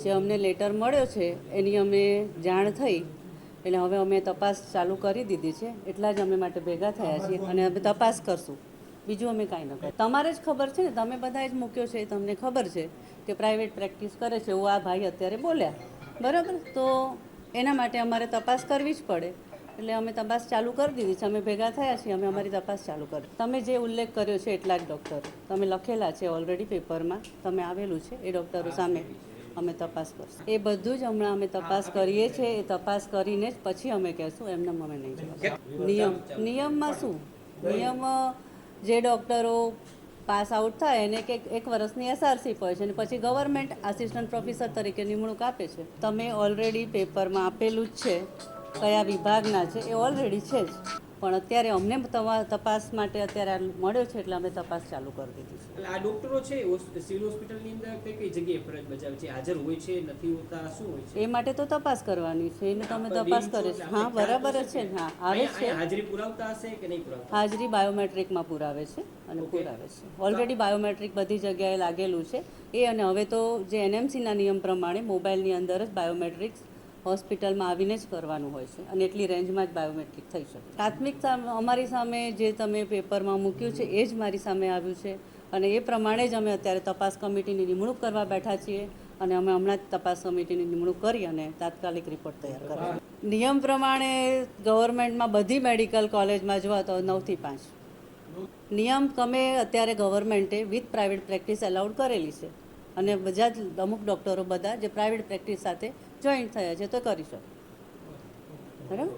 જે અમને લેટર મળ્યો છે એની અમે જાણ થઈ એટલે હવે અમે તપાસ ચાલુ કરી દીધી છે. એટલા જ અમે માટે ભેગા થયા છીએ અને અમે તપાસ કરશું, બીજું અમે કાંઈ ન કરીએ. તમારે જ ખબર છે ને, તમે બધાએ જ મૂક્યો છે, તમને ખબર છે કે પ્રાઇવેટ પ્રેક્ટિસ કરે છે એવું આ ભાઈ અત્યારે બોલ્યા, બરાબર? તો એના માટે અમારે તપાસ કરવી જ પડે એટલે અમે તપાસ ચાલુ કરી દીધી છે. અમે ભેગા થયા છીએ, અમે અમારી તપાસ ચાલુ કરી. તમે જે ઉલ્લેખ કર્યો છે એટલા જ ડૉક્ટરો તમે લખેલા છે ઓલરેડી પેપરમાં, તમે આવેલું છે એ ડૉક્ટરો સામે અમે તપાસ કરશું. એ બધું જ હમણાં અમે તપાસ કરીએ છીએ. એ તપાસ કરીને જ પછી અમે કહેશું, એમને અમે નહીં જવા. નિયમમાં શું નિયમ, જે ડૉક્ટરો પાસ આઉટ થાય એને કે 1 વર્ષની એસઆરસી હોય છે અને પછી ગવર્મેન્ટ આસિસ્ટન્ટ પ્રોફેસર તરીકે નિમણૂક આપે છે. તમે ઓલરેડી પેપરમાં આપેલું જ છે કયા વિભાગના છે, એ ઓલરેડી છે જ, પણ અત્યારે અમને તપાસ માટે અત્યારે મળ્યો છે એટલે અમે તપાસ ચાલુ કરી દીધી છે. એટલે આ ડોક્ટરો છે સિવિલ હોસ્પિટલની અંદર કઈ જગ્યાએ ફરજ બજાવે છે? હાજર હોય છે, નથી હોતા, શું હોય છે? એ માટે તો તપાસ કરવાની છે, એને તમે તપાસ કરે છે. હા, બરાબર જ છે ને. હા, આવે છે. હાજરી પુરાવતા હશે કે નહીં પુરાવતા? હાજરી બાયોમેટ્રિકમાં પુરાવે છે અને પુરાવે છે. ઓલરેડી બાયોમેટ્રિક બધી જગ્યાએ લાગેલું છે એ. અને હવે તો જે એનએમસીના નિયમ પ્રમાણે મોબાઈલની અંદર જ બાયોમેટ્રિક્સ હોસ્પિટલમાં આવીને જ કરવાનું હોય છે અને એટલી રેન્જમાં જ બાયોમેટ્રિક થઈ શકે. પ્રાથમિક અમારી સામે જે તમે પેપરમાં મૂક્યું છે એ જ મારી સામે આવ્યું છે અને એ પ્રમાણે જ અમે અત્યારે તપાસ કમિટીની નિમણૂક કરવા બેઠા છીએ અને અમે હમણાં જ તપાસ કમિટીની નિમણૂક કરી અને તાત્કાલિક રિપોર્ટ તૈયાર કર્યો. નિયમ પ્રમાણે ગવર્મેન્ટમાં બધી મેડિકલ કોલેજમાં જોવા તો 9 થી 5 નિયમ તમે અત્યારે ગવર્મેન્ટે વિથ પ્રાઇવેટ પ્રેક્ટિસ એલાઉડ કરેલી છે અને બધા જ અમુક ડૉક્ટરો બધા જે પ્રાઇવેટ પ્રેક્ટિસ સાથે જોઈન્ટ થયા છે તો કરી શકો, બરાબર?